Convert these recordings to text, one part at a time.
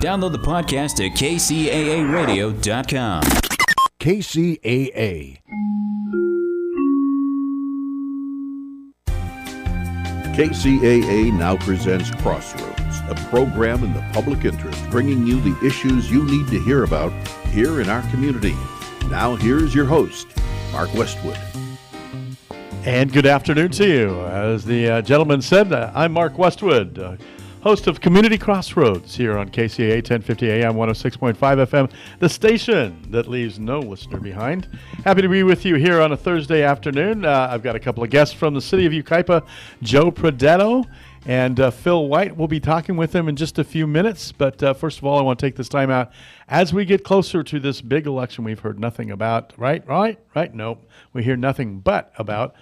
Download the podcast at kcaaradio.com. KCAA. KCAA now presents Crossroads, a program in the public interest, bringing you the issues you need to hear about here in our community. Now here's your host, Mark Westwood. And good afternoon to you. As the gentleman said, I'm Mark Westwood, host of Community Crossroads here on KCAA 1050 AM, 106.5 FM, the station that leaves no listener behind. Happy to be with you here on a Thursday afternoon. I've got a couple of guests from the city of Yucaipa, Joe Prodetto and Phil White. We'll be talking with them in just a few minutes. But first of all, I want to take this time out as we get closer to this big election we've heard nothing about. Right? Nope. We hear nothing but about.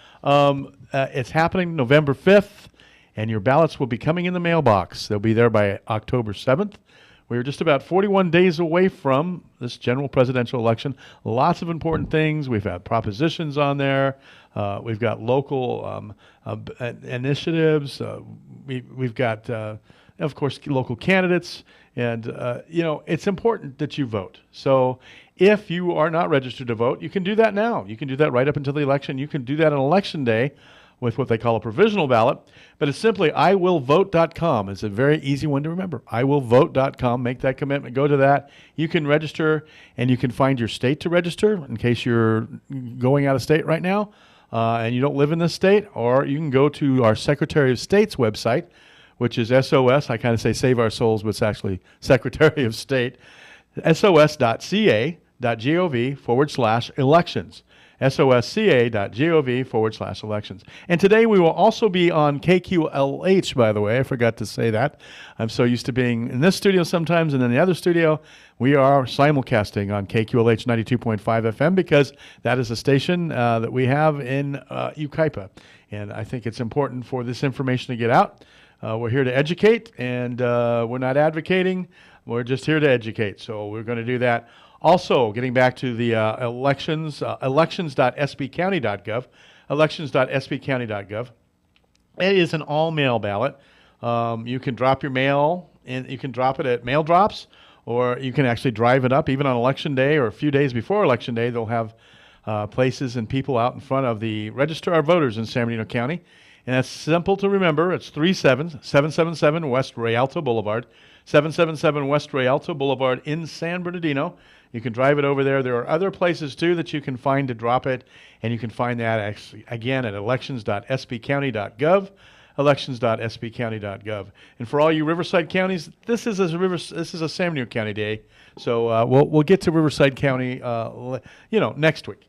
It's happening November 5th. And your ballots will be coming in the mailbox. They'll be there by October 7th. We're just about 41 days away from this general presidential election. Lots of important things. We've had propositions on there. We've got local initiatives. We've got, of course, local candidates. And, it's important that you vote. So if you are not registered to vote, you can do that now. You can do that right up until the election. You can do that on Election Day with what they call a provisional ballot, but it's simply iwillvote.com. It's a very easy one to remember. iwillvote.com. Make that commitment. Go to that. You can register, and you can find your state to register in case you're going out of state right now and you don't live in this state, or you can go to our Secretary of State's website, which is SOS. I kind of say Save Our Souls, but it's actually Secretary of State, sos.ca.gov/elections. sosca.gov/elections. And today we will also be on KQLH, by the way. I forgot to say that. I'm so used to being in this studio sometimes and in the other studio. We are simulcasting on KQLH 92.5 FM because that is a station that we have in Yucaipa. And I think it's important for this information to get out. We're here to educate, and we're not advocating. We're just here to educate. So we're going to do that. Also, getting back to the elections, elections.sbcounty.gov, elections.sbcounty.gov. It is an all-mail ballot. You can drop your mail, and you can drop it at mail drops, or you can actually drive it up even on Election Day or a few days before Election Day. They'll have places and people out in front of the Registrar of Voters in San Bernardino County. And that's simple to remember. It's 777 West Rialto Boulevard, 777 West Rialto Boulevard in San Bernardino. You can drive it over there. There are other places, too, that you can find to drop it, and you can find that, actually, again, at elections.sbcounty.gov, elections.sbcounty.gov. And for all you Riverside counties, this is a San Bernardino County day, so we'll get to Riverside County, next week.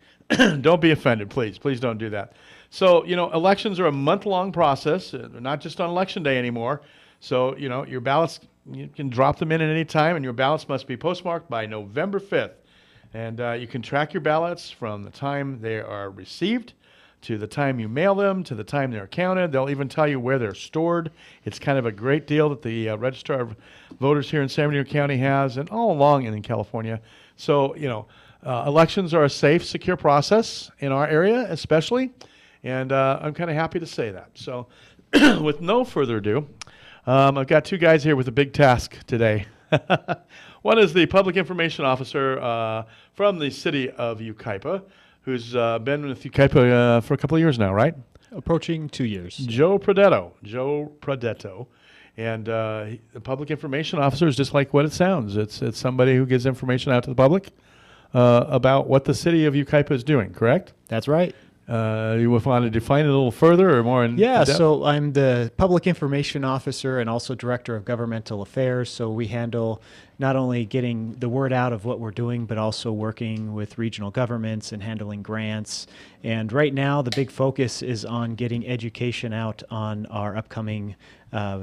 Don't be offended, please. Please don't do that. So, elections are a month-long process. They're not just on Election Day anymore. So, your ballots, you can drop them in at any time, and your ballots must be postmarked by November 5th. And you can track your ballots from the time they are received to the time you mail them to the time they're counted. They'll even tell you where they're stored. It's kind of a great deal that the Registrar of Voters here in San Bernardino County has, and all along in California. So, elections are a safe, secure process in our area especially, and I'm kind of happy to say that. So with no further ado, I've got two guys here with a big task today. One is the Public Information Officer from the city of Yucaipa, who's been with Yucaipa for a couple of years now, right? Approaching 2 years. Joe Prodetto. And the Public Information Officer is just like what it sounds. It's somebody who gives information out to the public about what the city of Yucaipa is doing, correct? That's right. You want to define it a little further or more in depth? So I'm the Public Information Officer and also Director of Governmental Affairs. So we handle not only getting the word out of what we're doing, but also working with regional governments and handling grants. And right now, the big focus is on getting education out on our upcoming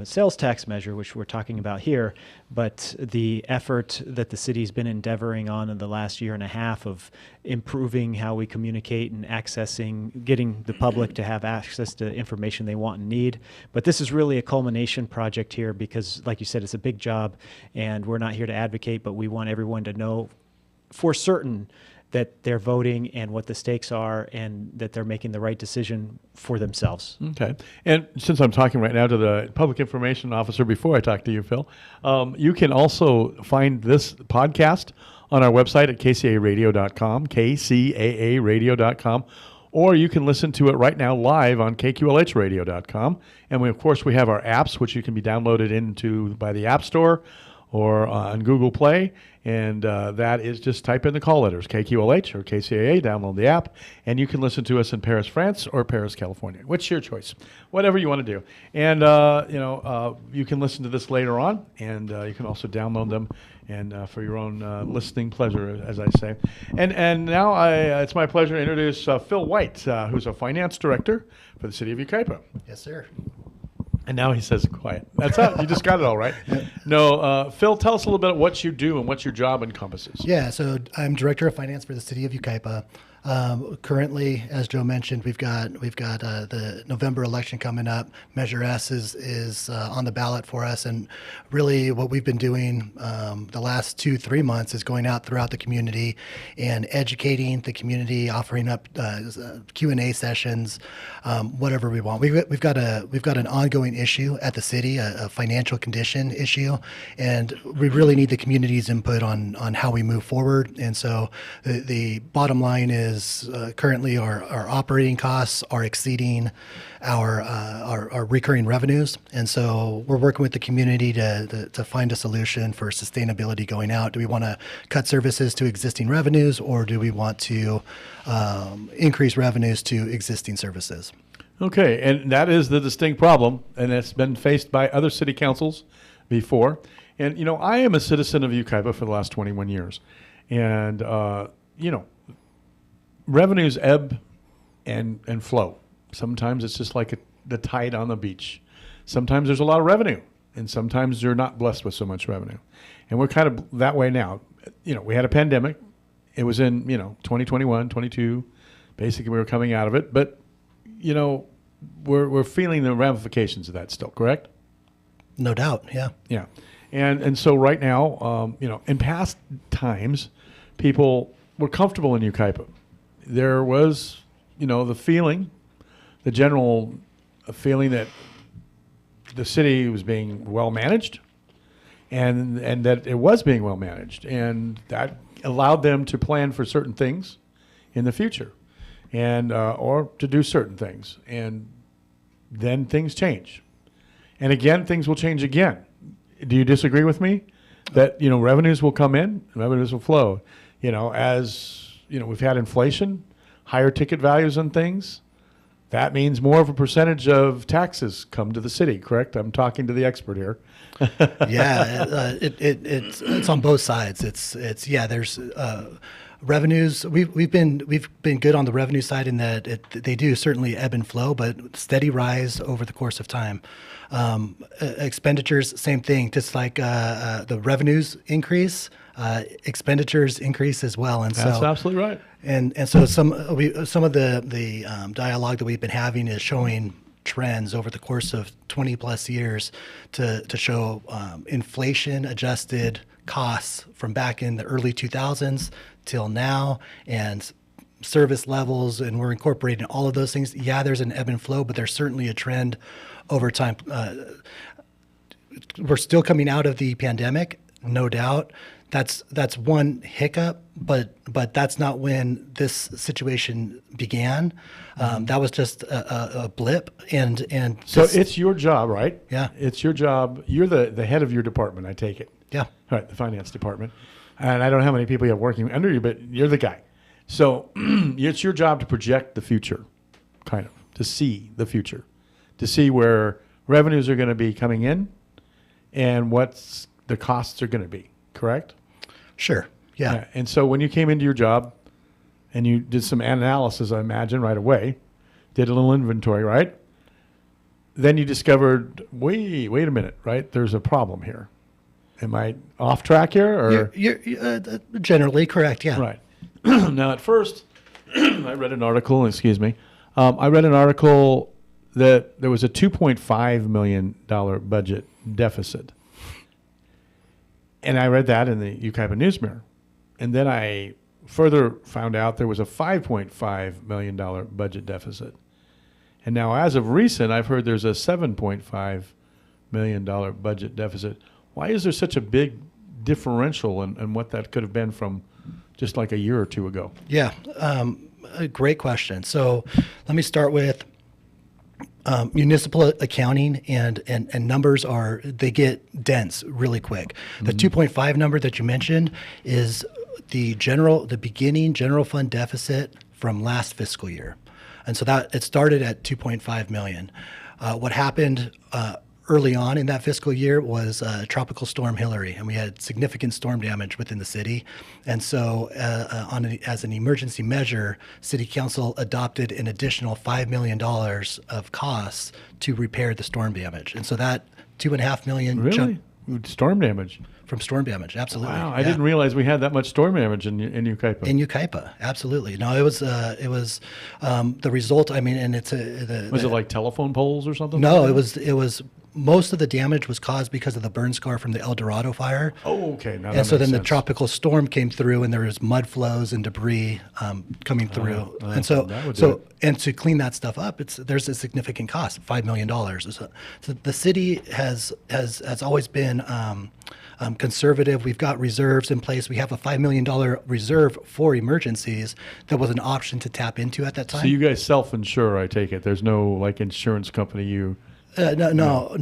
sales tax measure, which we're talking about here. But the effort that the city's been endeavoring on in the last year and a half of improving how we communicate and accessing, getting the public to have access to information they want and need. But this is really a culmination project here because, like you said, it's a big job, and we're not here to advocate, but we want everyone to know for certain that they're voting and what the stakes are, and that they're making the right decision for themselves. Okay. And since I'm talking right now to the public information officer before I talk to you, Phil, you can also find this podcast on our website at kcaaradio.com, kcaaradio.com, or you can listen to it right now live on kqlhradio.com. And of course, we have our apps, which you can be downloaded into by the App Store or on Google Play. And that is just type in the call letters, KQLH or KCAA, download the app, and you can listen to us in Paris, France or Paris, California. What's your choice? Whatever you want to do. And, you can listen to this later on, and you can also download them and for your own listening pleasure, as I say. And now it's my pleasure to introduce Phil White, who's a finance director for the city of Yucaipa. Yes, sir. And now he says quiet. That's it. You just got it all right. No, Phil, tell us a little bit what you do and what your job encompasses. Yeah, so I'm director of finance for the city of Yucaipa. Currently, as Joe mentioned, we've got the November election coming up. Measure S is on the ballot for us, and really what we've been doing the last 2-3 months is going out throughout the community and educating the community, offering up Q&A sessions, whatever we want. We've got an ongoing issue at the city, a financial condition issue, and we really need the community's input on how we move forward. And so the bottom line is currently our operating costs are exceeding our recurring revenues, and so we're working with the community to find a solution for sustainability going out. Do we want to cut services to existing revenues, or do we want to increase revenues to existing services? Okay, and that is the distinct problem, and it's been faced by other city councils before. And, I am a citizen of Yucaipa for the last 21 years, and, revenues ebb and flow. Sometimes it's just like the tide on the beach. Sometimes there's a lot of revenue, and sometimes you're not blessed with so much revenue. And we're kind of that way now. We had a pandemic. It was in, 2021, 22. Basically, we were coming out of it. But, we're feeling the ramifications of that still, correct? No doubt, yeah. Yeah. And so right now, in past times, people were comfortable in Yucaipa. There was, the general feeling that the city was being well managed, and that it was being well managed, and that allowed them to plan for certain things in the future, and or to do certain things, and then things change, and again things will change again. Do you disagree with me that revenues will come in, revenues will flow? As we've had inflation, higher ticket values on things. That means more of a percentage of taxes come to the city, correct? I'm talking to the expert here. Yeah, it's on both sides. There's revenues. We've been good on the revenue side in that they do certainly ebb and flow, but steady rise over the course of time. Expenditures, same thing. Just like the revenues increase, expenditures increase as well. And that's absolutely right. And so some of the dialogue that we've been having is showing trends over the course of 20 plus years to show inflation adjusted costs from back in the early 2000s till now, and service levels, and we're incorporating all of those things. Yeah, there's an ebb and flow, but there's certainly a trend over time. We're still coming out of the pandemic, no doubt. That's one hiccup, but that's not when this situation began. That was just a blip, and so it's your job, right? Yeah, it's your job. You're the head of your department, I take it. Yeah, all right, the finance department, and I don't know how many people you have working under you, but you're the guy. So it's your job to project the future, kind of to see the future, to see where revenues are going to be coming in, and what's the costs are going to be. Correct? Sure. Yeah. And so when you came into your job and you did some analysis, I imagine, right away, did a little inventory, right? Then you discovered, wait a minute, right? There's a problem here. Am I off track here? Or you're generally correct, yeah. Right. Now, at first, I read an article, I read an article that there was a $2.5 million budget deficit. And I read that in the Yucaipa News Mirror. And then I further found out there was a $5.5 million budget deficit. And now, as of recent, I've heard there's a $7.5 million budget deficit. Why is there such a big differential in what that could have been from just like a year or two ago? Yeah, a great question. So let me start with municipal accounting and numbers they get dense really quick. The 2.5 number that you mentioned is the beginning general fund deficit from last fiscal year. And so that it started at 2.5 million. What happened early on in that fiscal year was Tropical Storm Hillary, and we had significant storm damage within the city. And so as an emergency measure, City Council adopted an additional $5 million of costs to repair the storm damage. And so that $2.5 million Really? Storm damage? from storm damage, absolutely. Wow, I didn't realize we had that much storm damage in Yucaipa. In Yucaipa, absolutely. No, it was the result. I mean, and it's Was it like telephone poles or something? no, like it was most of the damage was caused because of the burn scar from the El Dorado fire. Oh, okay. Now And that so then makes the sense. tropical storm came through, and there was mud flows and debris coming through. And so, that would do it. and to clean that stuff up, there's a significant cost, $5 million. So the city has always been conservative. We've got reserves in place. We have a $5 million reserve for emergencies that was an option to tap into at that time. So you guys self-insure, I take it. There's no like insurance company you. No.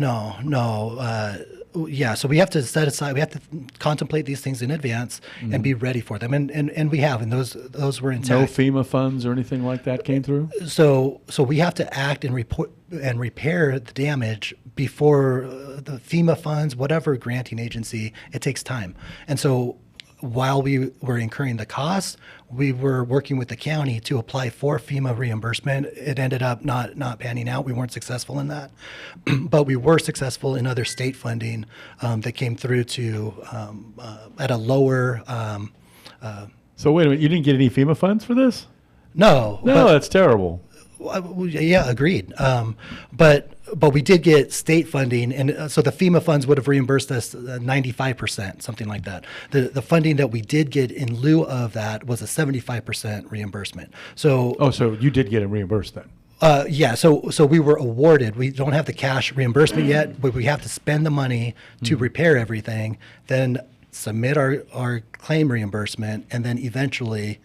Yeah, so we have to set aside. We have to contemplate these things in advance and be ready for them, and we have, and those were intact. No FEMA funds or anything like that came through? So we have to act and report and repair the damage before the FEMA funds, whatever granting agency. It takes time, and so while we were incurring the costs, we were working with the county to apply for FEMA reimbursement. It ended up not panning out. We weren't successful in that, but we were successful in other state funding that came through at a lower. So wait a minute, you didn't get any FEMA funds for this? No, No, that's terrible. yeah, agreed. But we did get state funding, and so the FEMA funds would have reimbursed us 95%, something like that. The funding that we did get in lieu of that was a 75% reimbursement. So Oh, so you did get it reimbursed then? yeah, so we were awarded. We don't have the cash reimbursement yet, but we have to spend the money to repair everything, then submit our claim reimbursement, and then eventually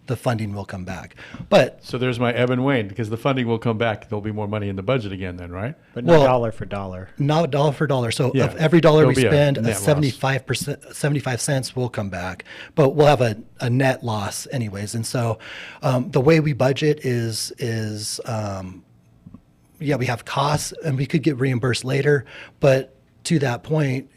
the funding will come back. But So there's my ebb and wane, because the funding will come back. There'll be more money in the budget again then, right? But not dollar for dollar. not dollar for dollar. So Yeah, of every dollar we there'll be a spend, net loss. 75 cents will come back, but we'll have a net loss anyways. And so the way we budget is we have costs and we could get reimbursed later, but to that point,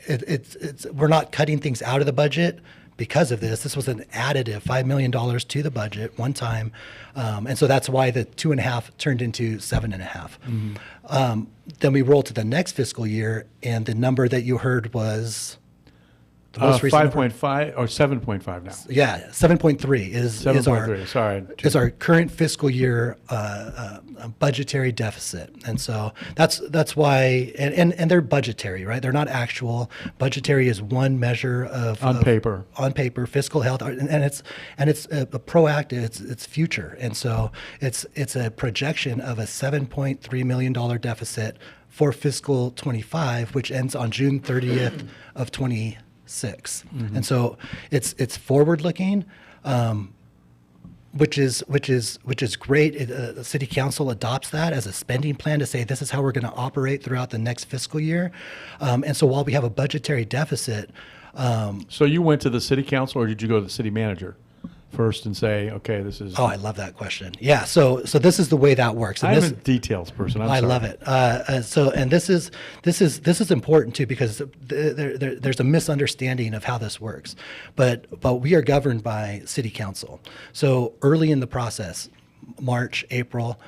we're not cutting things out of the budget. Because of this, this was an additive $5 million to the budget one time, and so that's why the 2.5 turned into 7.5. Then we roll to the next fiscal year, and the number that you heard was the most recent number? 5.5 or 7.5 now? Yeah, 7.3 is 7.3, sorry. is our current fiscal year budgetary deficit, and so that's why, and they're budgetary, right? They're not actual. Budgetary is one measure On paper. on paper, fiscal health, and it's a proactive. It's future, and so it's a projection of a $7.3 million deficit for fiscal 25, which ends on June 30th of 26, and so it's forward looking. Which is great. The city council adopts that as a spending plan to say this is how we're going to operate throughout the next fiscal year. And so while we have a budgetary deficit, So you went to the city council, or did you go to the city manager first and say, okay, this is... oh, I love that question. Yeah. So this is the way that works. And I'm this, a details person. I'm I sorry. love it. And this is important too, because there's a misunderstanding of how this works. But we are governed by city council. So early in the process, March, April,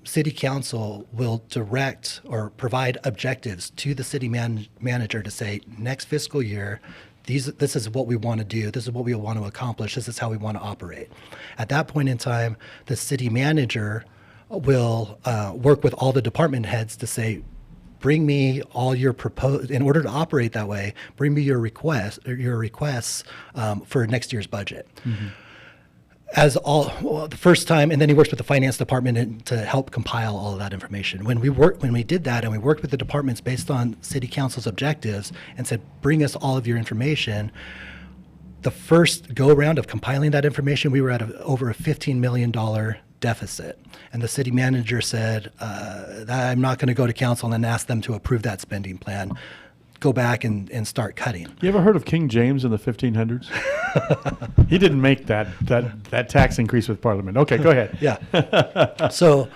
city council will direct or provide objectives to the city manager to say, next fiscal year, this is what we want to do. This is what we want to accomplish. This is how we want to operate. At that point in time, the city manager will work with all the department heads to say, bring me all your in order to operate that way, bring me your requests for next year's budget. the first time, and then he works with the finance department to help compile all of that information. When we did that, and we worked with the departments based on city council's objectives and said, bring us all of your information. The first go around of compiling that information, we were at over a $15 million deficit. And the city manager said, I'm not going to go to council and ask them to approve that spending plan. Go back and start cutting. You ever heard of King James in the 1500s? He didn't make that tax increase with Parliament. Okay, go ahead. Yeah. So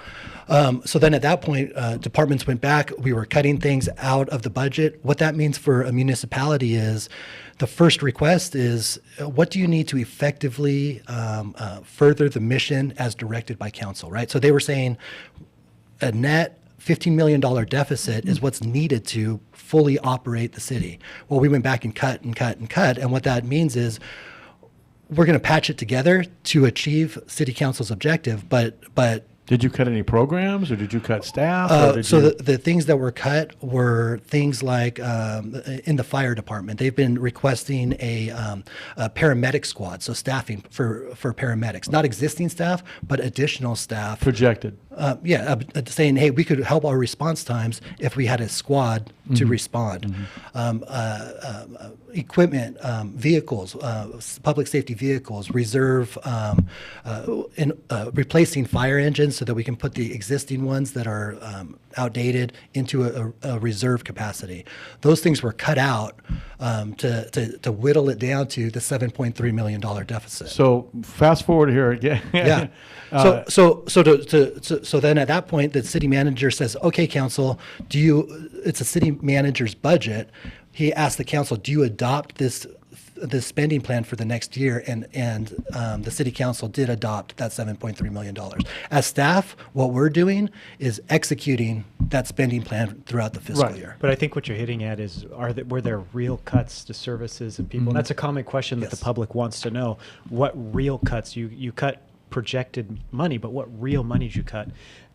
then at that point, departments went back. We were cutting things out of the budget. What that means for a municipality is the first request is, what do you need to effectively further the mission as directed by council, right? So they were saying a net $15 million deficit is what's needed to fully operate the city. Well, we went back and cut and cut and cut. And what that means is we're going to patch it together to achieve city council's objective, but did you cut any programs, or did you cut staff? The things that were cut were things like in the fire department, they've been requesting a paramedic squad, so staffing for paramedics, not existing staff, but additional staff. Projected. Saying, hey, we could help our response times if we had a squad to respond. Equipment, vehicles, public safety vehicles, reserve, replacing fire engines so that we can put the existing ones that are outdated into a reserve capacity. Those things were cut out to whittle it down to the $7.3 million deficit. So fast forward here again. Yeah. So then at that point, the city manager says, "Okay, council, it's a city manager's budget." He asked the council, "Do you adopt this spending plan for the next year?" And the city council did adopt that $7.3 million. As staff, what we're doing is executing that spending plan throughout the fiscal year. But I think what you're hitting at is, were there real cuts to services and people? And that's a common question that the public wants to know. What real cuts? You cut projected money, but what real money did you cut?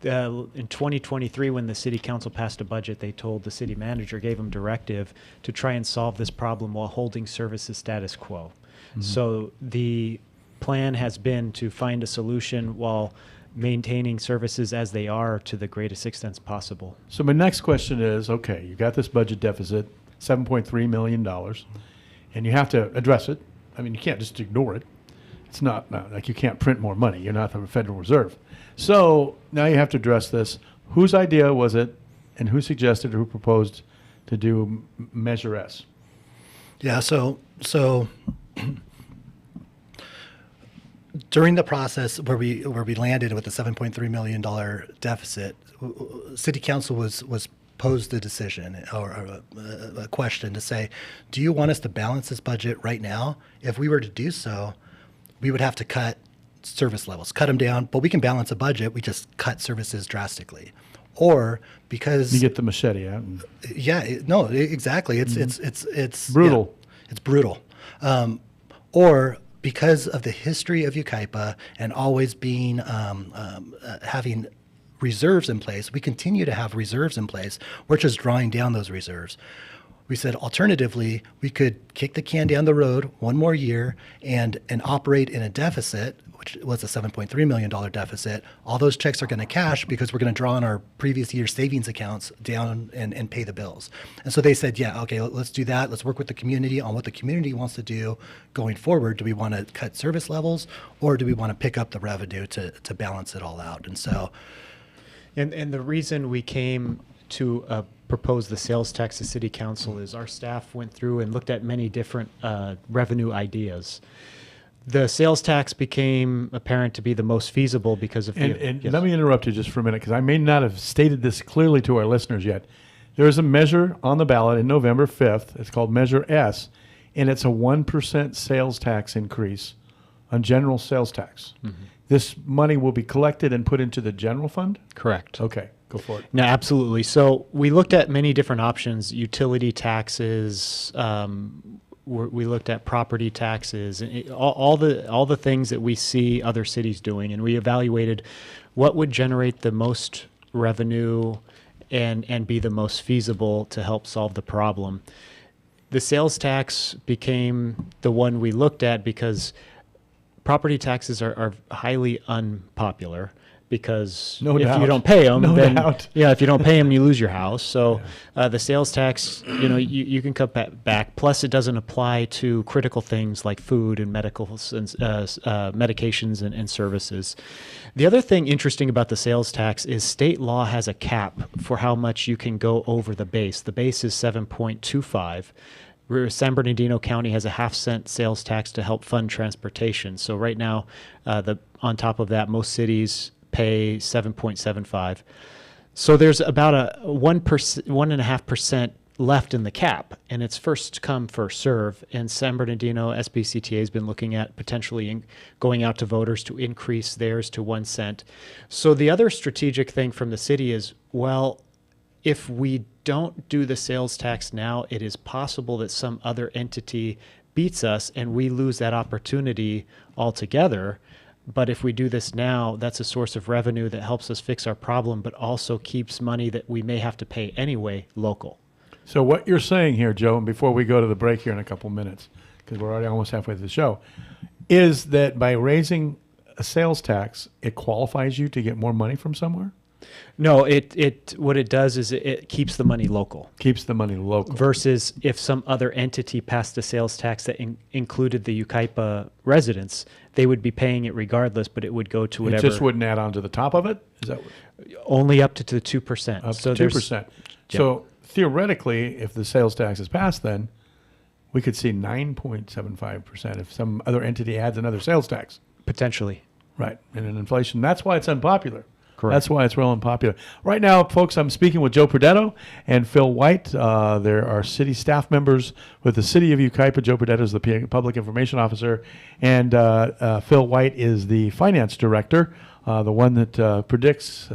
In 2023, when the city council passed a budget, they told the city manager, gave them directive to try and solve this problem while holding services status quo. So the plan has been to find a solution while maintaining services as they are to the greatest extent possible. So my next question is, okay, you got this budget deficit, $7.3 million, and you have to address it. I mean, you can't just ignore it. It's not like you can't print more money. You're not the Federal Reserve. So now you have to address this. Whose idea was it, and who suggested or who proposed to do Measure S? Yeah, so during the process where we landed with the $7.3 million deficit, City Council was posed a decision or a question to say, do you want us to balance this budget right now? If we were to do so, we would have to cut service levels, cut them down, but we can balance a budget. We just cut services drastically. Or because you get the machete out. Exactly. It's brutal. Yeah, it's brutal. Or because of the history of Yucaipa and always being having reserves in place, we continue to have reserves in place. We're just drawing down those reserves. We said, alternatively, we could kick the can down the road one more year and operate in a deficit, which was a $7.3 million deficit. All those checks are going to cash because we're going to draw on our previous year's savings accounts down and pay the bills. And so they said, yeah, okay, let's do that. Let's work with the community on what the community wants to do going forward. Do we want to cut service levels, or do we want to pick up the revenue to balance it all out? And so... And the reason we came to propose the sales tax to City Council is our staff went through and looked at many different revenue ideas. The sales tax became apparent to be the most feasible because of... And let me interrupt you just for a minute, because I may not have stated this clearly to our listeners yet. There is a measure on the ballot in November 5th. It's called Measure S, and it's a 1% sales tax increase on general sales tax. Mm-hmm. This money will be collected and put into the general fund? Correct. Okay, go for it. No, absolutely. So we looked at many different options: utility taxes. We looked at property taxes, all the things that we see other cities doing, and we evaluated what would generate the most revenue and be the most feasible to help solve the problem. The sales tax became the one we looked at because property taxes are highly unpopular because No if doubt. you don't pay them, No then doubt. if you don't pay them, you lose your house. So the sales tax, you can cut back. Plus, it doesn't apply to critical things like food and medications and services. The other thing interesting about the sales tax is state law has a cap for how much you can go over the base. The base is 7.25. San Bernardino County has a half-cent sales tax to help fund transportation. So right now, on top of that, most cities pay 7.75. So there's about a 1.5% left in the cap, and it's first come, first serve. And San Bernardino SBCTA has been looking at potentially going out to voters to increase theirs to 1 cent. So the other strategic thing from the city is, well, if we don't do the sales tax now, it is possible that some other entity beats us and we lose that opportunity altogether. But if we do this now, that's a source of revenue that helps us fix our problem, but also keeps money that we may have to pay anyway local. So what you're saying here, Joe, and before we go to the break here in a couple minutes, because we're already almost halfway through the show, is that by raising a sales tax, it qualifies you to get more money from somewhere? No, what it does is it keeps the money local. Keeps the money local. Versus if some other entity passed a sales tax that included the Yucaipa residents, they would be paying it regardless, but it would go to whatever. It just wouldn't add on to the top of it? Is that only up to the 2%. up So to 2%? So theoretically, if the sales tax is passed, then we could see 9.75% if some other entity adds another sales tax. potentially. Right. And in inflation, that's why it's unpopular. Correct. That's why it's real unpopular. Right now, folks, I'm speaking with Joe Perdetto and Phil White. There are city staff members with the city of Yucaipa. Joe Perdetto is the Public Information Officer, and Phil White is the finance director, the one that predicts,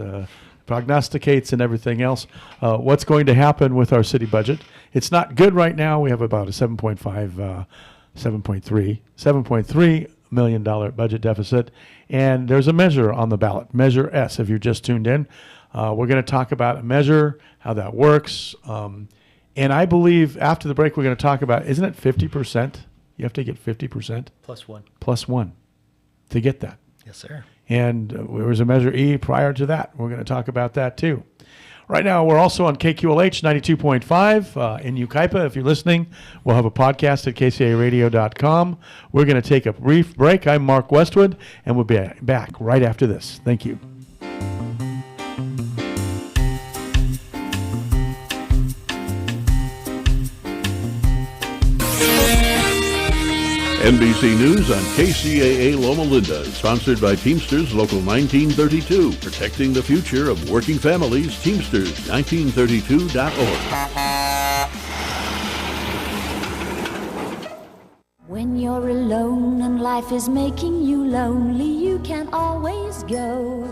prognosticates, and everything else. What's going to happen with our city budget? It's not good right now. We have about a $7.3 million budget deficit, and there's a measure on the ballot, Measure S. If you just tuned in, we're going to talk about a measure, how that works, and I believe after the break we're going to talk about, isn't it 50%? You have to get 50% plus one to get that. Yes, sir. And there was a Measure E prior to that. We're going to talk about that too. Right now, we're also on KQLH 92.5 in Yucaipa. If you're listening, we'll have a podcast at kcaradio.com. We're going to take a brief break. I'm Mark Westwood, and we'll be back right after this. Thank you. NBC News on KCAA Loma Linda is sponsored by Teamsters Local 1932, protecting the future of working families. Teamsters1932.org. When you're alone and life is making you lonely, you can always go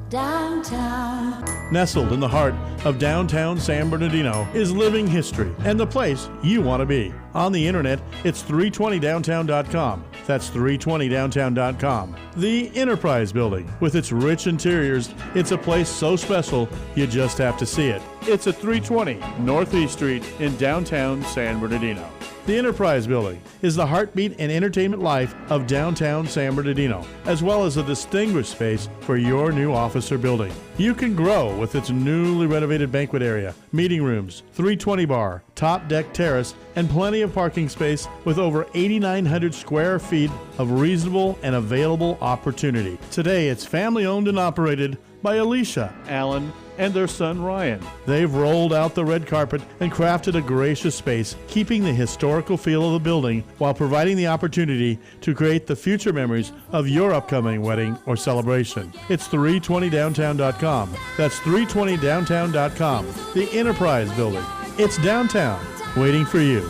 downtown. Nestled in the heart of downtown San Bernardino is Living History and the place you want to be. On the internet, it's 320downtown.com. That's 320downtown.com. The Enterprise Building, with its rich interiors, it's a place so special you just have to see it. It's at 320 Northeast Street in downtown San Bernardino. The Enterprise Building is the heartbeat and entertainment life of downtown San Bernardino, as well as a distinguished space for your new office or building. You can grow with its newly renovated banquet area, meeting rooms, 320 bar, top deck terrace, and plenty of parking space with over 8,900 square feet of reasonable and available opportunity. Today, it's family owned and operated by Alicia, Alan, and their son Ryan. They've rolled out the red carpet and crafted a gracious space, keeping the historical feel of the building while providing the opportunity to create the future memories of your upcoming wedding or celebration. It's 320downtown.com. That's 320downtown.com. The Enterprise Building. It's downtown, waiting for you.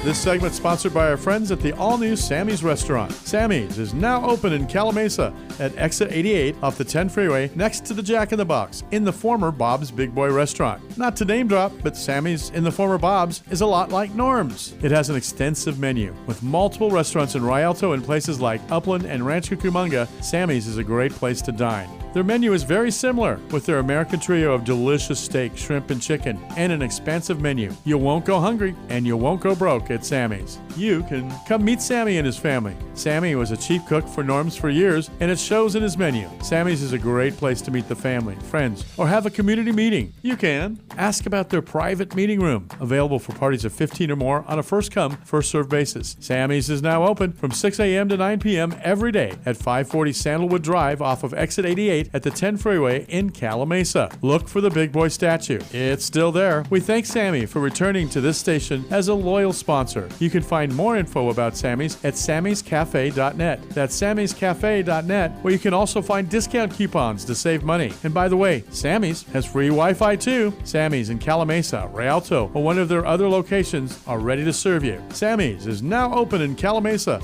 This segment sponsored by our friends at the all-new Sammy's Restaurant. Sammy's is now open in Calamasa at exit 88 off the 10 freeway next to the Jack in the Box in the former Bob's Big Boy Restaurant. Not to name drop, but Sammy's in the former Bob's is a lot like Norm's. It has an extensive menu. With multiple restaurants in Rialto and places like Upland and Rancho Cucamonga, Sammy's is a great place to dine. Their menu is very similar, with their American trio of delicious steak, shrimp, and chicken, and an expansive menu. You won't go hungry, and you won't go broke at Sammy's. You can come meet Sammy and his family. Sammy was a chief cook for Norm's for years, and it shows in his menu. Sammy's is a great place to meet the family, friends, or have a community meeting. You can ask about their private meeting room, available for parties of 15 or more on a first-come, first-served basis. Sammy's is now open from 6 a.m. to 9 p.m. every day at 540 Sandalwood Drive off of Exit 88 at the 10 Freeway in Calamasa. Look for the Big Boy statue. It's still there. We thank Sammy for returning to this station as a loyal sponsor. You can find more info about Sammy's at sammyscafe.net. That's sammyscafe.net, where you can also find discount coupons to save money. And by the way, Sammy's has free Wi-Fi too. Sammy's in Calamasa, Rialto, or one of their other locations are ready to serve you. Sammy's is now open in Calamasa.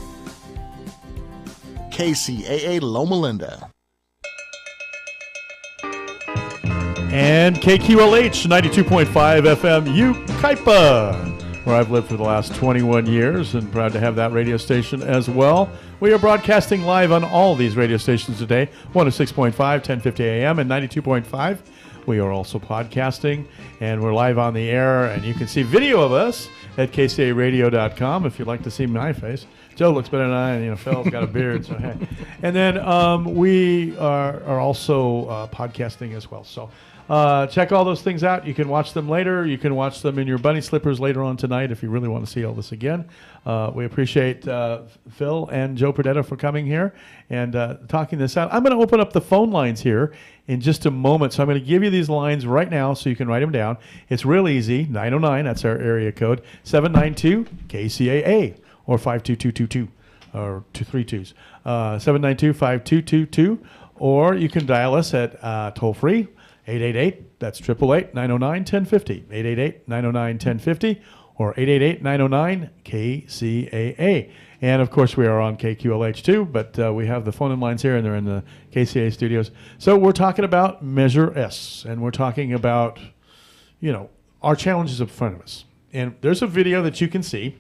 KCAA Loma Linda. And KQLH 92.5 FM Yucaipa, where I've lived for the last 21 years and proud to have that radio station as well. We are broadcasting live on all these radio stations today, 106.5, 1050 AM, and 92.5. We are also podcasting, and we're live on the air, and you can see video of us at kcaradio.com if you'd like to see my face. Joe looks better than I, and Phil's got a beard, so hey. And then we are also podcasting as well. So check all those things out. You can watch them later. You can watch them in your bunny slippers later on tonight if you really want to see all this again. We appreciate Phil and Joe Perdetta for coming here and talking this out. I'm going to open up the phone lines here in just a moment. So I'm going to give you these lines right now so you can write them down. It's real easy. 909, that's our area code. 792-KCAA or 52222 or 232s. 792-5222. Or you can dial us at toll free 888, that's 888-909-1050, 888-909-1050, or 888-909-KCAA. And, of course, we are on KQLH, too, but we have the phone-in lines here, and they're in the KCAA studios. So we're talking about Measure S, and we're talking about, our challenges in front of us. And there's a video that you can see.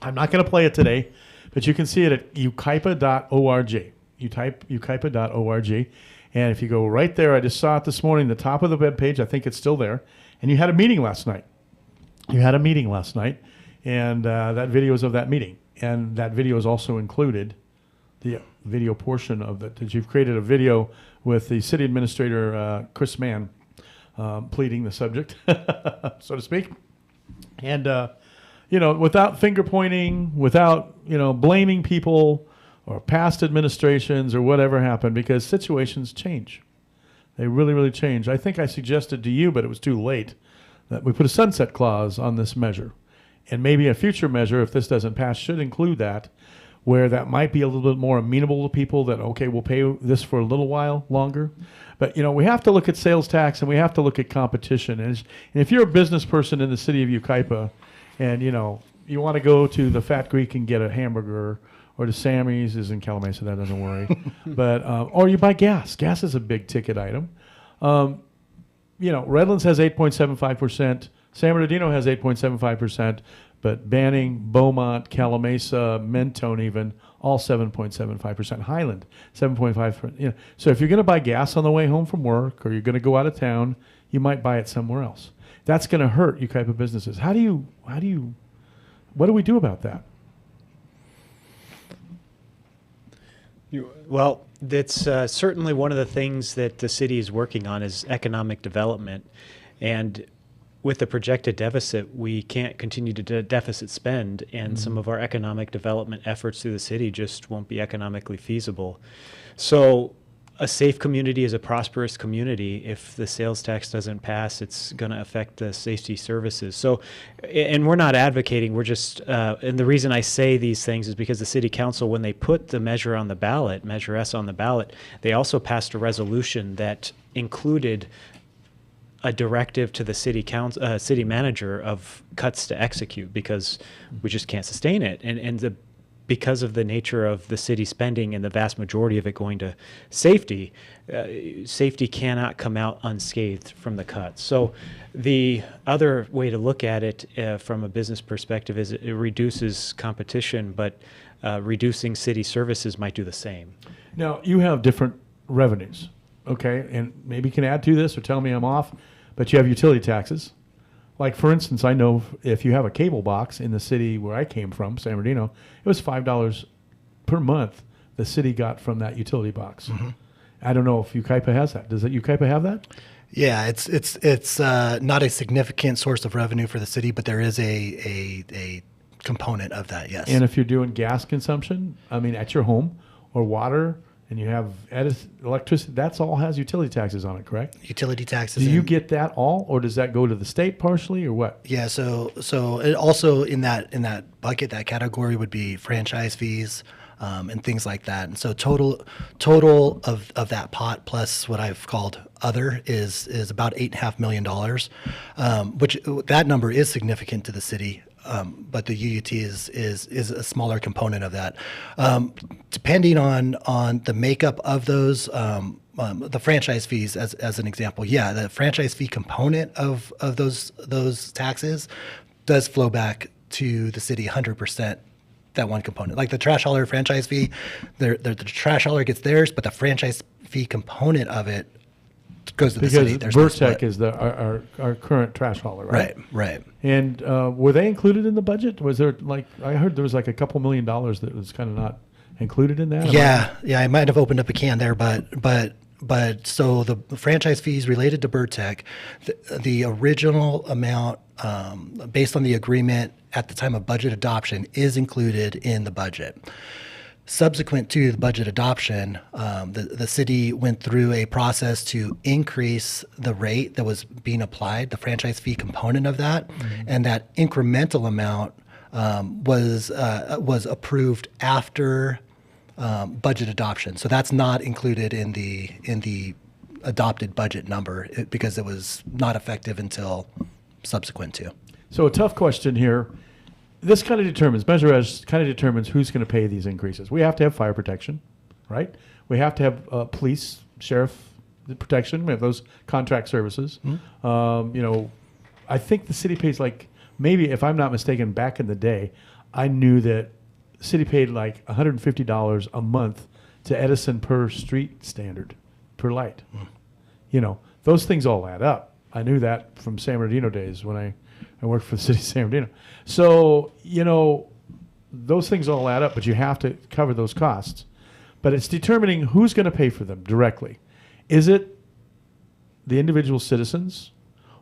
I'm not going to play it today, but you can see it at yucaipa.org. You type yucaipa.org. And if you go right there, I just saw it this morning, the top of the web page, I think it's still there. And you had a meeting last night. And that video is of that meeting. And that video is also included, the video portion of it, that you've created a video with the city administrator, Chris Mann, pleading the subject, so to speak. And, without finger pointing, without, blaming people, or past administrations or whatever happened, because situations change. They really, really change. I think I suggested to you, but it was too late, that we put a sunset clause on this measure. And maybe a future measure, if this doesn't pass, should include that, where that might be a little bit more amenable to people that, okay, we'll pay this for a little while longer. But, we have to look at sales tax and we have to look at competition. And if you're a business person in the city of Yucaipa and, you want to go to the Fat Greek and get a hamburger, or to Sammy's is in Calamasa, that doesn't worry. But or you buy gas. Gas is a big ticket item. Redlands has 8.75%. San Bernardino has 8.75%. But Banning, Beaumont, Calamasa, Mentone even, all 7.75%. Highland, 7.5%. So if you're going to buy gas on the way home from work, or you're going to go out of town, you might buy it somewhere else. That's going to hurt Yucaipa businesses. What do we do about that? Well, that's certainly one of the things that the city is working on is economic development. And with the projected deficit, we can't continue to deficit spend, and some of our economic development efforts through the city just won't be economically feasible. So a safe community is a prosperous community. If the sales tax doesn't pass, it's going to affect the safety services. So, and we're not advocating, we're just, and the reason I say these things is because the city council, when they put the measure on the ballot, Measure S on the ballot, they also passed a resolution that included a directive to the city council, city manager of cuts to execute, because we just can't sustain it. And because of the nature of the city spending and the vast majority of it going to safety, safety cannot come out unscathed from the cuts. So the other way to look at it from a business perspective is it reduces competition, but reducing city services might do the same. Now, you have different revenues. okay, and maybe you can add to this or tell me I'm off, but you have utility taxes. Like, for instance, I know if you have a cable box in the city where I came from, San Bernardino, it was $5 per month the city got from that utility box. Mm-hmm. I don't know if Yucaipa has that. Does Yucaipa have that? Yeah, it's not a significant source of revenue for the city, but there is a component of that. Yes. And if you're doing gas consumption, I mean, at your home or water, and you have electricity, that's all has utility taxes on it, correct? Utility taxes. Do you get that all, or does that go to the state partially, or what? Yeah. So it also in that bucket, that category would be franchise fees. And things like that. And so total of that pot plus what I've called other is about $8.5 million, which that number is significant to the city. But the UUT is a smaller component of that. Depending on the makeup of those, the franchise fees as an example, yeah, the franchise fee component of those taxes does flow back to the city 100%. That one component, like the trash hauler franchise fee, the trash hauler gets theirs, but the franchise fee component of it goes to the city. Because Vertec is our current trash hauler, right? Right. And were they included in the budget? Was there, like, I heard there was like a couple $1 million that was kind of not included in that? Yeah, I might have opened up a can there, but so the franchise fees related to Vertec, the original amount based on the agreement at the time of budget adoption is included in the budget. Subsequent to the budget adoption, the city went through a process to increase the rate that was being applied, the franchise fee component of that, and that incremental amount was approved after budget adoption. So that's not included in the adopted budget number because it was not effective until subsequent to. So a tough question here. This kind of determines, Measure S kind of determines who's going to pay these increases. We have to have fire protection, right? We have to have police, sheriff protection. We have those contract services. I think the city pays like, maybe if I'm not mistaken, back in the day, I knew that the city paid like $150 a month to Edison per street standard, per light. Those things all add up. I knew that from San Bernardino days when I worked for the city of San Bernardino. So, those things all add up, but you have to cover those costs. But it's determining who's going to pay for them directly. Is it the individual citizens,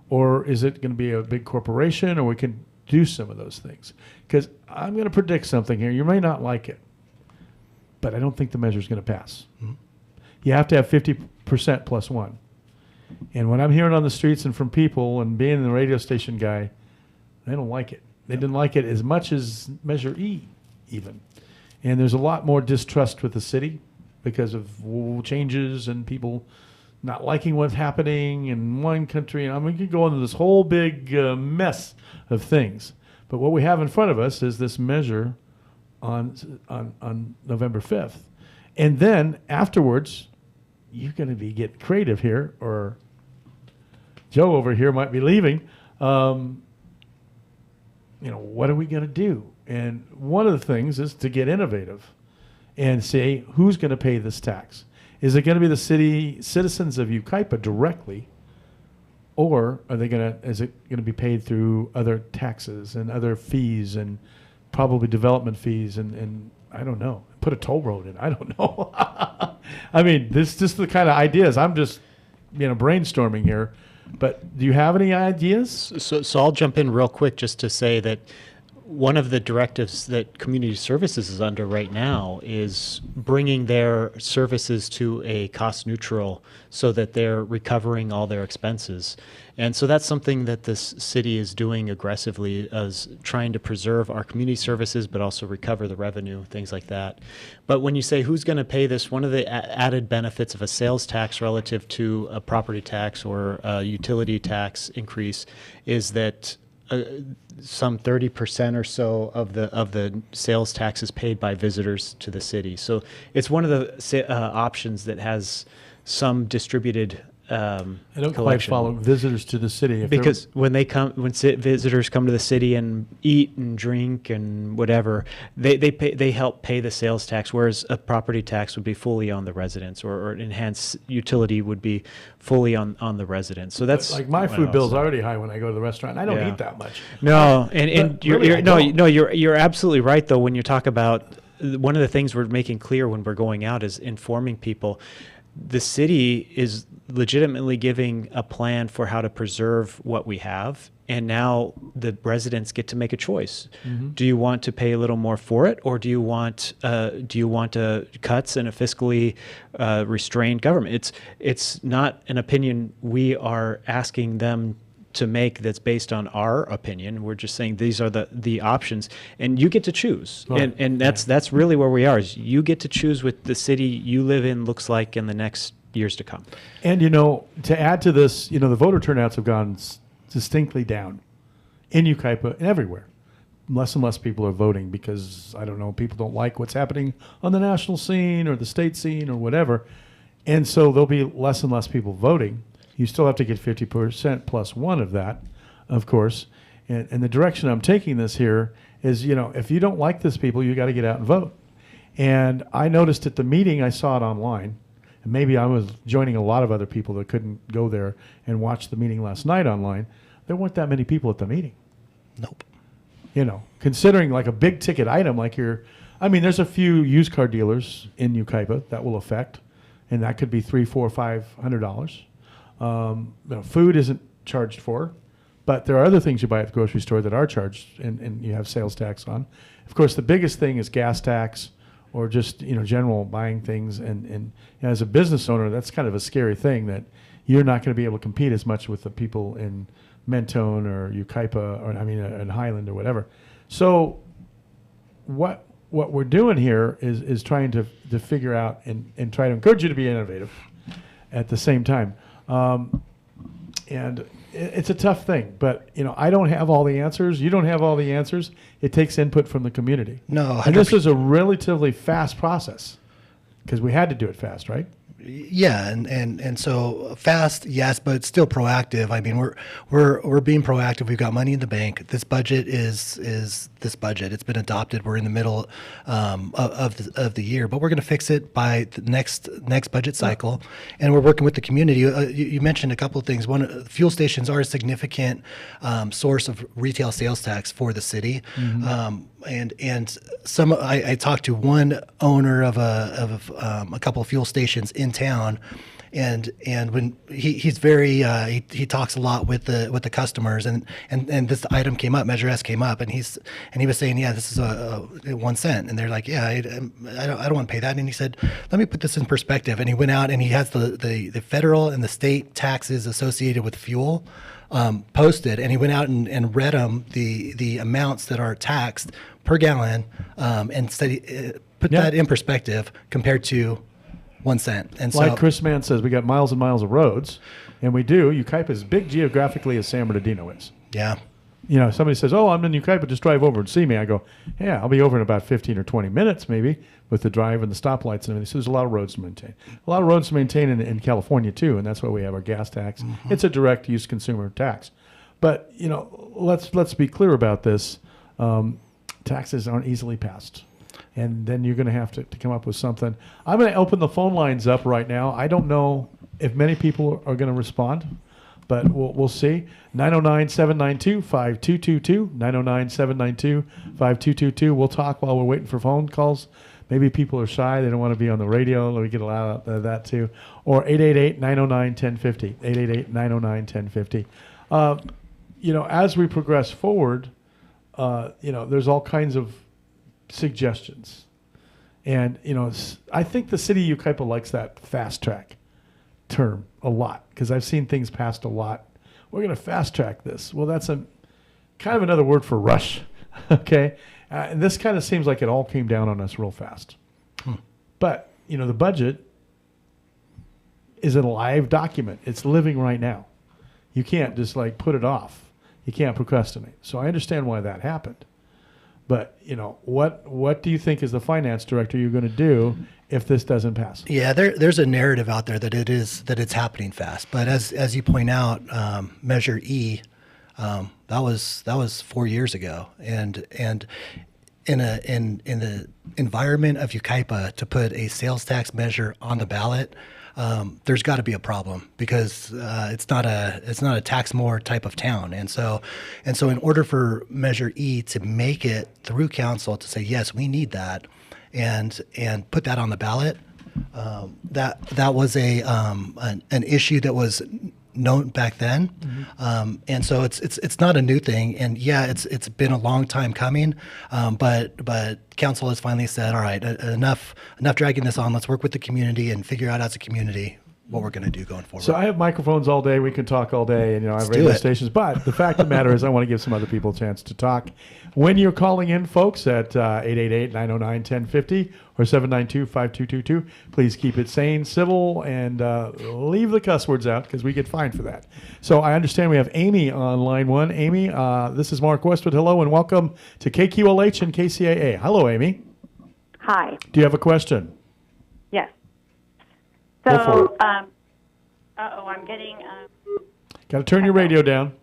or is it going to be a big corporation, or we can do some of those things? Because I'm going to predict something here. You may not like it, but I don't think the measure is going to pass. Mm-hmm. You have to have 50% plus one. And when I'm hearing on the streets and from people and being the radio station guy, they don't like it. They didn't like it as much as Measure E even. And there's a lot more distrust with the city because of changes and people not liking what's happening in one country. And we could go into this whole big mess of things. But what we have in front of us is this measure on November 5th. And then afterwards, you're going to be getting creative here, or Joe over here might be leaving. What are we going to do? And one of the things is to get innovative and say, who's going to pay this tax? Is it going to be the citizens of Yucaipa directly, or is it going to be paid through other taxes and other fees and probably development fees and I don't know, put a toll road in? I don't know. I mean, this is just the kind of ideas. I'm just, brainstorming here. But do you have any ideas? So I'll jump in real quick just to say that one of the directives that Community Services is under right now is bringing their services to a cost neutral so that they're recovering all their expenses. And so that's something that this city is doing aggressively, as trying to preserve our community services, but also recover the revenue, things like that. But when you say who's going to pay this, one of the added benefits of a sales tax relative to a property tax or a utility tax increase is that some 30% or so of the sales tax is paid by visitors to the city. So it's one of the options that has some distributed I don't quite collection. follow visitors to the city. If they're- Because when visitors come to the city and eat and drink and whatever, they help pay the sales tax, whereas a property tax would be fully on the residents, or enhanced utility would be fully on the residents. So that's like my what food else. bill's already high when I go to the restaurant. I don't Yeah. eat that much. No, and But really, I don't. you're absolutely right though when you talk about one of the things we're making clear when we're going out is informing people. The city is legitimately giving a plan for how to preserve what we have, and now the residents get to make a choice. Mm-hmm. Do you want to pay a little more for it, or do you want cuts and a fiscally restrained government? It's not an opinion we are asking them to make that's based on our opinion. We're just saying these are the options, and you get to choose. Right. And that's really where we are. Is you get to choose what the city you live in looks like in the next years to come. And, to add to this, the voter turnouts have gone distinctly down in Yucaipa and everywhere. Less and less people are voting because, I don't know, people don't like what's happening on the national scene or the state scene or whatever. And so there'll be less and less people voting. You still have to get 50% plus one of that, of course. And the direction I'm taking this here is, if you don't like this people, you got to get out and vote. And I noticed at the meeting, I saw it online, and maybe I was joining a lot of other people that couldn't go there and watch the meeting last night online. There weren't that many people at the meeting. Nope. Considering like a big ticket item like there's a few used car dealers in Yucaipa that will affect, and that could be $300, $400, $500. Food isn't charged for, but there are other things you buy at the grocery store that are charged and you have sales tax on. Of course, the biggest thing is gas tax or just, general buying things. And as a business owner, that's kind of a scary thing that you're not going to be able to compete as much with the people in Mentone or Yucaipa or, in Highland or whatever. So what we're doing here is trying to figure out and try to encourage you to be innovative at the same time. And it's a tough thing, but I don't have all the answers. You don't have all the answers. It takes input from the community. No, and this is a relatively fast process because we had to do it fast, right? Yeah, and so fast, yes, but still proactive. We're being proactive. We've got money in the bank. This budget is this budget. It's been adopted. We're in the middle of the year, but we're going to fix it by the next budget cycle. And we're working with the community. You mentioned a couple of things. One, fuel stations are a significant source of retail sales tax for the city. Mm-hmm. And some I talked to one owner of a couple of fuel stations in town, and when he's very he talks a lot with the customers, and this item came up, Measure S came up, and he was saying, yeah, this is a 1 cent, and they're like, yeah, I don't want to pay that, and he said, let me put this in perspective, and he went out and he has the federal and the state taxes associated with fuel posted, and he went out and read them the amounts that are taxed per gallon, and said put that in perspective compared to 1 cent. And so, like Chris Mann says, we got miles and miles of roads, and we do. Yucaipa is big geographically as San Bernardino is. Yeah. Somebody says, oh, I'm in Yucaipa, just drive over and see me. I go, yeah, I'll be over in about 15 or 20 minutes maybe with the drive and the stoplights and everything. So there's a lot of roads to maintain. A lot of roads to maintain in California too, and that's why we have our gas tax. Mm-hmm. It's a direct use consumer tax. But, let's be clear about this. Taxes aren't easily passed. And then you're going to have to come up with something. I'm going to open the phone lines up right now. I don't know if many people are going to respond, but we'll see. 909-792-5222, 909-792-5222. We'll talk while we're waiting for phone calls. Maybe people are shy. They don't want to be on the radio. Let me get a lot of that too. Or 888-909-1050, 888-909-1050. As we progress forward, there's all kinds of suggestions. And, I think the city of Yucaipa likes that fast track term a lot because I've seen things passed a lot. We're going to fast track this. Well, that's a kind of another word for rush. Okay. And this kind of seems like it all came down on us real fast. But, the budget is a live document. It's living right now. You can't just put it off. You can't procrastinate. So I understand why that happened. But what do you think as the finance director you're going to do if this doesn't pass? Yeah, there's a narrative out there that it's happening fast. But as you point out, Measure E, that was 4 years ago, and in the environment of Yucaipa, to put a sales tax measure on the ballot, there's got to be a problem, because it's not a tax more type of town, and so in order for Measure E to make it through council to say yes, we need that, and put that on the ballot, that was an issue that was known back then, and so it's not a new thing, and yeah, it's been a long time coming, but council has finally said, all right, enough dragging this on. Let's work with the community and figure out as a community what we're going to do going forward. So I have microphones all day. We can talk all day, and I have Let's do radio it. stations. But the fact of the matter is, I want to give some other people a chance to talk. When you're calling in, folks, at 888-909-1050 or 792-5222, please keep it sane, civil, and leave the cuss words out, because we get fined for that. So I understand we have Amy on line one. Amy, this is Mark Westwood. Hello, and welcome to KQLH and KCAA. Hello, Amy. Hi. Do you have a question? Yes. Go for So, it. I'm getting. Got to turn your radio down.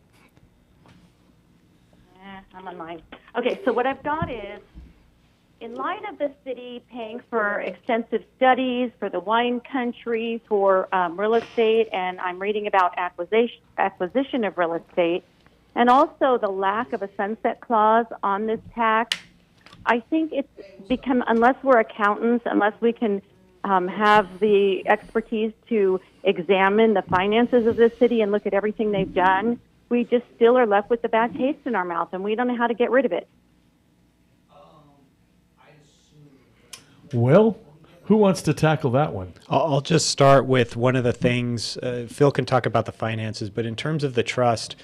I'm on mine. Okay, so what I've got is, in light of the city paying for extensive studies for the wine country, for real estate, and I'm reading about acquisition of real estate, and also the lack of a sunset clause on this tax, I think it's become, unless we're accountants, unless we can have the expertise to examine the finances of the city and look at everything they've done, we just still are left with the bad taste in our mouth, and we don't know how to get rid of it. Well, who wants to tackle that one? I'll just start with one of the things. Phil can talk about the finances, but in terms of the trust,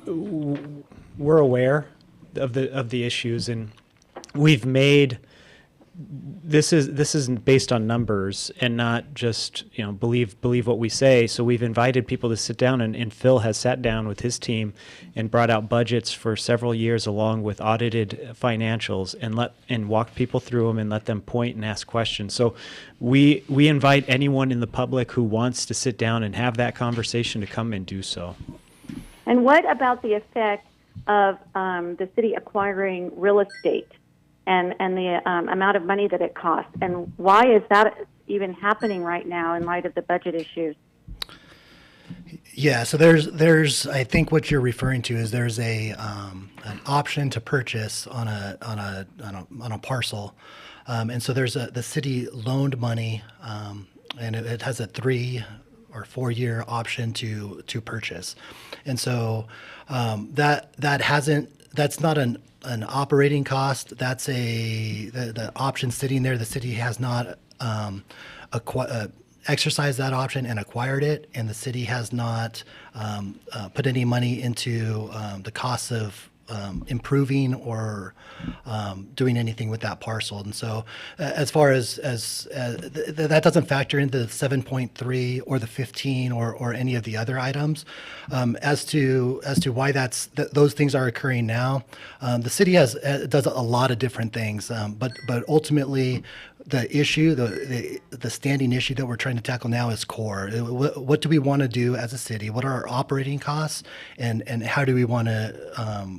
we're aware of the issues, and we've made this is based on numbers and not just believe what we say. So we've invited people to sit down, and Phil has sat down with his team and brought out budgets for several years along with audited financials, and walked people through them and let them point and ask questions. So we invite anyone in the public who wants to sit down and have that conversation to come and do so. And what about the effect of the city acquiring real estate and the amount of money that it costs? And why is that even happening right now in light of the budget issues? Yeah, so there's I think what you're referring to is there's an option to purchase on a parcel, and so there's the city loaned money, and it has a 3 or 4 year option to purchase, and so that's not an operating cost. That's the option sitting there. The city has not exercised that option and acquired it, and the city has not put any money into the costs of improving or doing anything with that parcel. And so as far as that doesn't factor into the 7.3 or the 15 or any of the other items. As to why those things are occurring now, the city does a lot of different things, but ultimately the issue, the standing issue that we're trying to tackle now is core. What do we want to do as a city? What are our operating costs, and how do we want to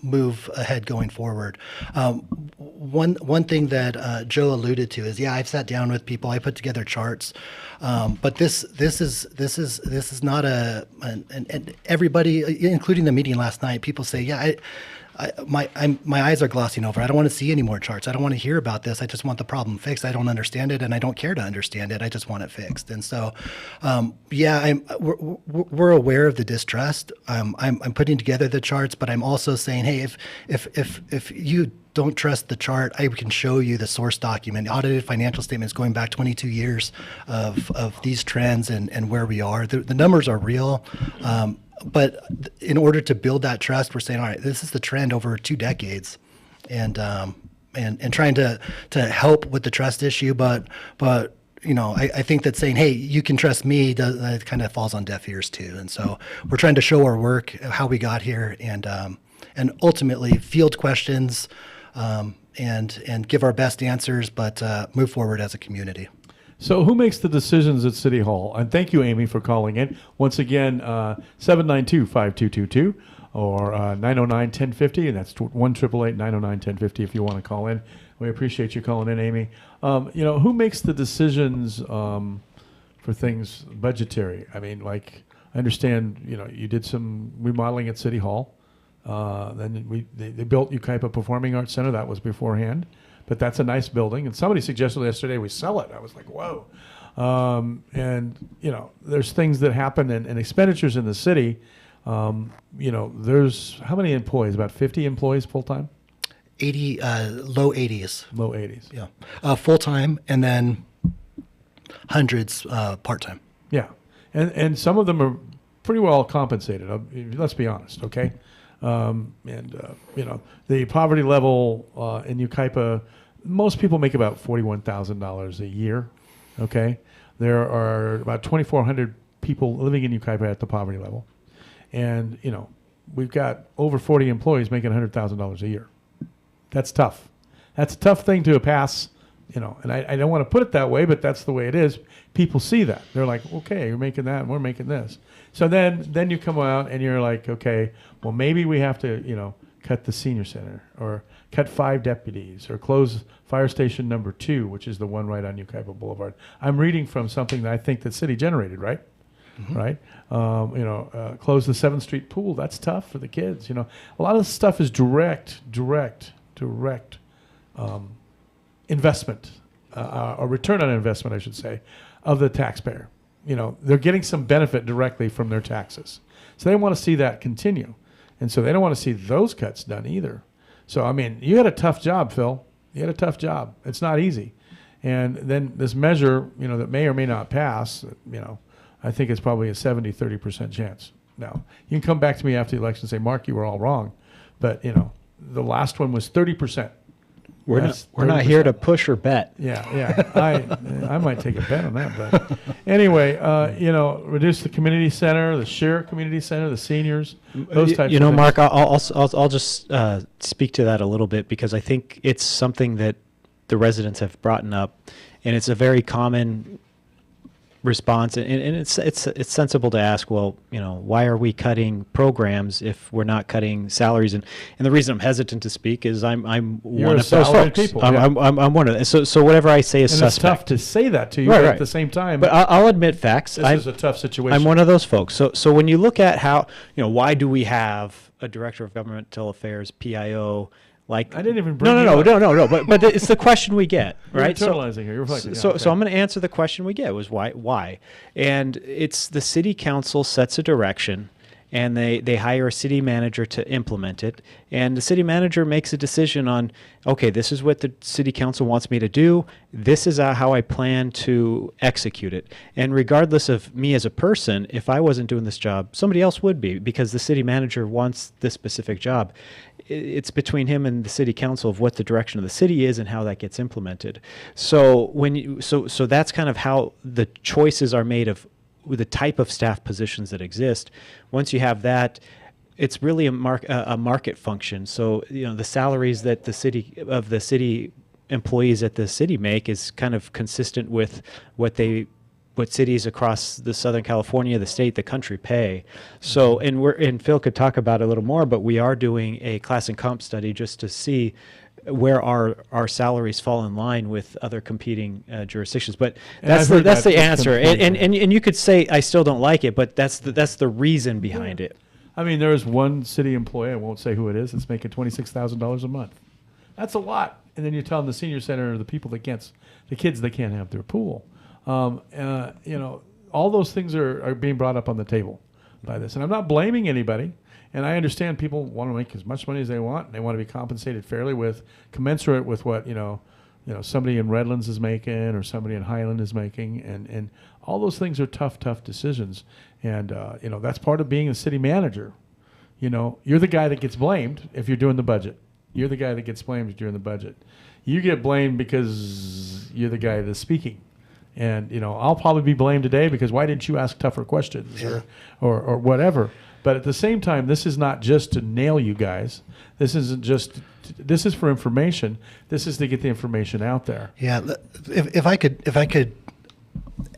move ahead going forward? One thing that Joe alluded to is, I've sat down with people. I put together charts, but this is not and everybody, including the meeting last night, people say, my eyes are glossing over. I don't want to see any more charts. I don't want to hear about this. I just want the problem fixed. I don't understand it, and I don't care to understand it. I just want it fixed. And so, we're aware of the distrust. I'm putting together the charts, but I'm also saying, hey, if you don't trust the chart, I can show you the source document, audited financial statements going back 22 years of these trends and where we are. The numbers are real. But in order to build that trust, we're saying, all right, this is the trend over 2 decades, and trying to help with the trust issue. But I think that saying, hey, you can trust me, that kind of falls on deaf ears too. And so we're trying to show our work, how we got here, and ultimately field questions and give our best answers, but move forward as a community. So who makes the decisions at City Hall? And thank you, Amy, for calling in. Once again, 792-5222 or 909-1050, and that's 1-888-909-1050 if you want to call in. We appreciate you calling in, Amy. Who makes the decisions for things budgetary? I mean, like, I understand, you did some remodeling at City Hall. Then they built Ukaipa Performing Arts Center. That was beforehand. But that's a nice building. And somebody suggested yesterday we sell it. I was like, whoa. There's things that happen and expenditures in the city. There's how many employees? About 50 employees full-time? 80, low 80s. Low 80s. Yeah. Full-time, and then hundreds part-time. Yeah. And some of them are pretty well compensated. Let's be honest, okay? The poverty level in Ukaipa, most people make about $41,000 a year, okay? There are about 2,400 people living in Ukaipa at the poverty level. And, we've got over 40 employees making $100,000 a year. That's tough. That's a tough thing to pass, and I don't want to put it that way, but that's the way it is. People see that. They're like, okay, you're making that and we're making this. So then you come out and you're like, okay, well, maybe we have to, cut the senior center or cut 5 deputies or close fire station number 2, which is the one right on Ukaipa Boulevard. I'm reading from something that I think the city generated, right? Mm-hmm. Right? Close the 7th Street pool. That's tough for the kids. A lot of this stuff is direct investment, or return on investment, I should say, of the taxpayer. They're getting some benefit directly from their taxes. So they want to see that continue. And so they don't want to see those cuts done either. So, I mean, you had a tough job, Phil. You had a tough job. It's not easy. And then this measure, that may or may not pass, I think it's probably a 70-30% chance. Now, you can come back to me after the election and say, Mark, you were all wrong. But, the last one was 30%. We're not here to push or bet. Yeah. I might take a bet on that. But anyway, reduce the community center, the share community center, the seniors, those types of things. Mark, I'll just speak to that a little bit, because I think it's something that the residents have brought up, and it's a very common response, and it's sensible to ask, well, why are we cutting programs if we're not cutting salaries? And the reason I'm hesitant to speak is I'm one of those folks. People, I'm one of them. So whatever I say is suspect. It's tough to say that to you, but at the same time. But I'll admit facts. This is a tough situation. I'm one of those folks. So when you look at how, why do we have a director of governmental affairs, PIO? Like, I didn't even bring no. But it's the question we get, right? You're internalizing here. You're reflecting. So I'm going to answer the question we get, was why? And it's the city council sets a direction, and they hire a city manager to implement it. And the city manager makes a decision on, okay, this is what the city council wants me to do. This is how I plan to execute it. And regardless of me as a person, if I wasn't doing this job, somebody else would be, because the city manager wants this specific job. It's between him and the city council of what the direction of the city is and how that gets implemented. So so that's kind of how the choices are made of the type of staff positions that exist. Once you have that, it's really a market function. So the salaries that the city employees at the city make is kind of consistent with what cities across the Southern California, the state, the country pay. So, and Phil could talk about it a little more, but we are doing a class and comp study just to see where our salaries fall in line with other competing jurisdictions. But that's the answer. And you could say I still don't like it, but that's the reason behind it. I mean, there is one city employee, I won't say who it is, that's making $26,000 a month. That's a lot. And then you tell them the senior center, the kids that can't have their pool. All those things are being brought up on the table by this. And I'm not blaming anybody. And I understand people want to make as much money as they want, and they want to be compensated fairly commensurate with what, somebody in Redlands is making or somebody in Highland is making. And all those things are tough decisions. And, that's part of being a city manager. You're the guy that gets blamed if you're doing the budget. You're the guy that gets blamed if you're in the budget. You get blamed because you're the guy that's speaking. And, I'll probably be blamed today because why didn't you ask tougher questions or whatever. But at the same time, this is not just to nail you guys. This isn't just. This is for information. This is to get the information out there. Yeah, if I could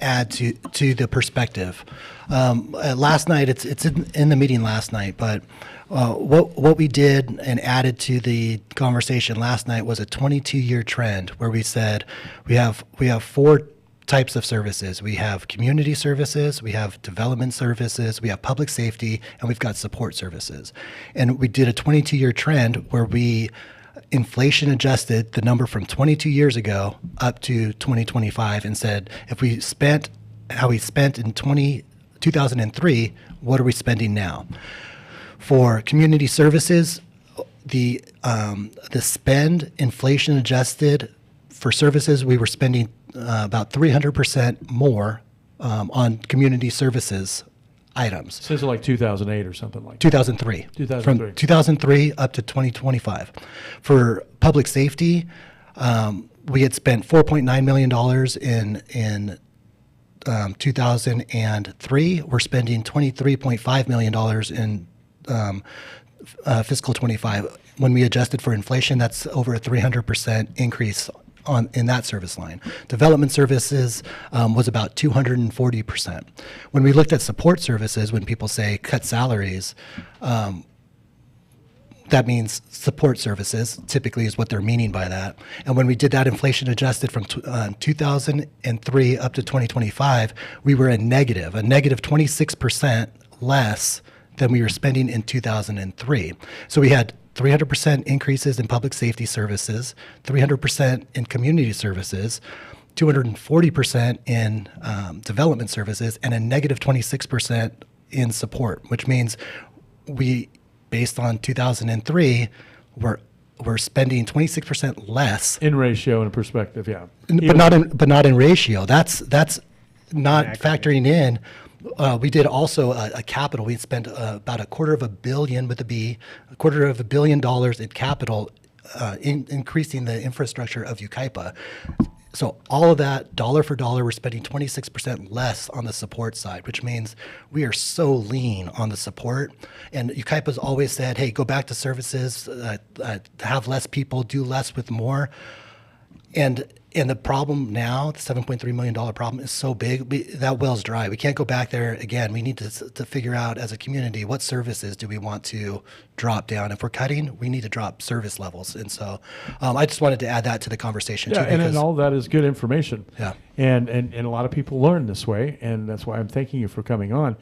add to the perspective. Last night, it's in the meeting last night, but what we did and added to the conversation last night was a 22-year trend where we said we have 4 types of services. We have community services, we have development services, we have public safety, and we've got support services. And we did a 22-year trend where we inflation adjusted the number from 22 years ago up to 2025 and said, if we spent how we spent in 2003, what are we spending now? For community services, the spend inflation adjusted for services, we were spending about 300% more on community services items. Since like 2008 or something like that. 2003. 2003. From 2003 up to 2025. For public safety, we had spent $4.9 million in 2003. We're spending $23.5 million in fiscal 25. When we adjusted for inflation, that's over a 300% increase in that service line. Development services was about 240%. When we looked at support services, when people say cut salaries, that means support services typically is what they're meaning by that. And when we did that inflation adjusted from 2003 up to 2025, we were a negative 26% less than we were spending in 2003. So we had 300% increases in public safety services, 300% in community services, 240% in development services, and a negative 26% in support, which means we, based on 2003, we're spending 26% less In ratio and perspective, yeah. but not in ratio. That's not factoring in. We did also a capital. We spent about $250 million with a B, $250 million in capital, increasing the infrastructure of Yucaipa. So all of that, dollar for dollar, we're spending 26% less on the support side, which means we are so lean on the support. And Yucaipa's always said, hey, go back to services, have less people, do less with more. And the problem now, the $7.3 million problem is so big, that well's dry. We can't go back there again. We need to figure out as a community, what services do we want to drop down? If we're cutting, we need to drop service levels. And so I just wanted to add that to the conversation too. And all that is good information. Yeah. And a lot of people learn this way, and that's why I'm thanking you for coming on.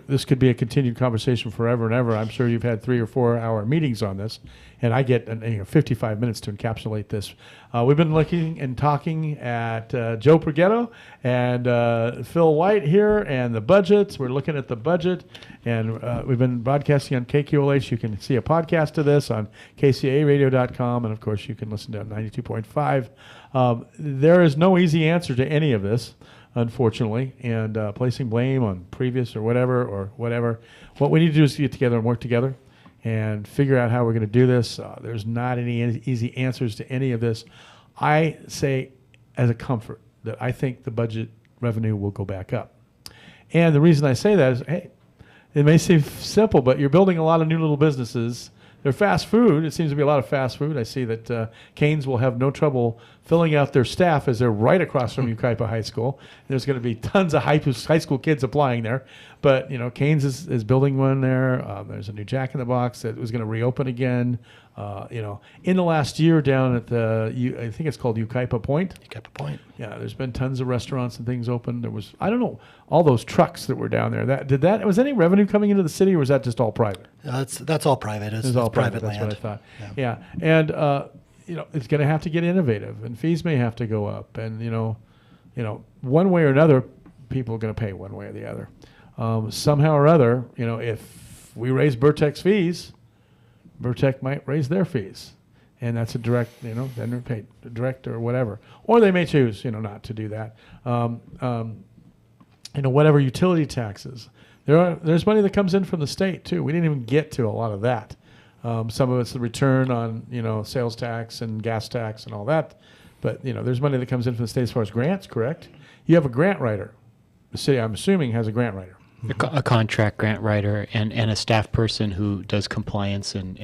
This could be a continued conversation forever and ever. I'm sure you've had 3 or 4 hour meetings on this, and I get 55 minutes to encapsulate this. We've been looking and talking at Joe Prighetto and Phil White here, and the budgets. We're looking at the budget, and we've been broadcasting on KQLH. You can see a podcast of this on kcaradio.com, and of course you can listen to it on 92.5. There is no easy answer to any of this, unfortunately, and placing blame on previous or whatever. What we need to do is get together and work together and figure out how we're going to do this. There's not any easy answers to any of this. I say as a comfort that I think the budget revenue will go back up. And the reason I say that is, hey, it may seem simple, but you're building a lot of new little businesses. They're fast food. It seems to be a lot of fast food. I see that Canes will have no trouble filling out their staff as they're right across from Yucaipa High School. There's going to be tons of high school kids applying there. But, Canes is building one there. There's a new Jack in the Box that was going to reopen again. In the last year down at I think it's called Yucaipa Point. Yucaipa Point. Yeah, there's been tons of restaurants and things open. There was, I don't know, all those trucks that were down there. Was any revenue coming into the city, or was that just all private? That's all private. It's all private That's land. what I thought. Yeah. And it's going to have to get innovative, and fees may have to go up, and one way or another, people are going to pay one way or the other. Somehow or other, if we raise Burtek's fees, Burtek might raise their fees, and that's a direct, then they're paid direct or whatever, or they may choose, not to do that. Whatever utility taxes, there's money that comes in from the state too. We didn't even get to a lot of that. Some of it's the return on, sales tax and gas tax and all that. But, there's money that comes in from the state as far as grants, correct? You have a grant writer. The city, I'm assuming, has a grant writer. A contract grant writer and a staff person who does compliance and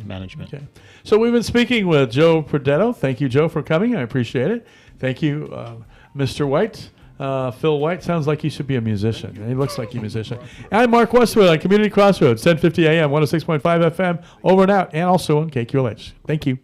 management. Okay. So we've been speaking with Joe Prodetto. Thank you, Joe, for coming. I appreciate it. Thank you, Mr. White. Phil White sounds like he should be a musician. He looks like a musician. I'm Mark Westwood on Community Crossroads, 1050 AM, 106.5 FM, over and out, and also on KQLH. Thank you.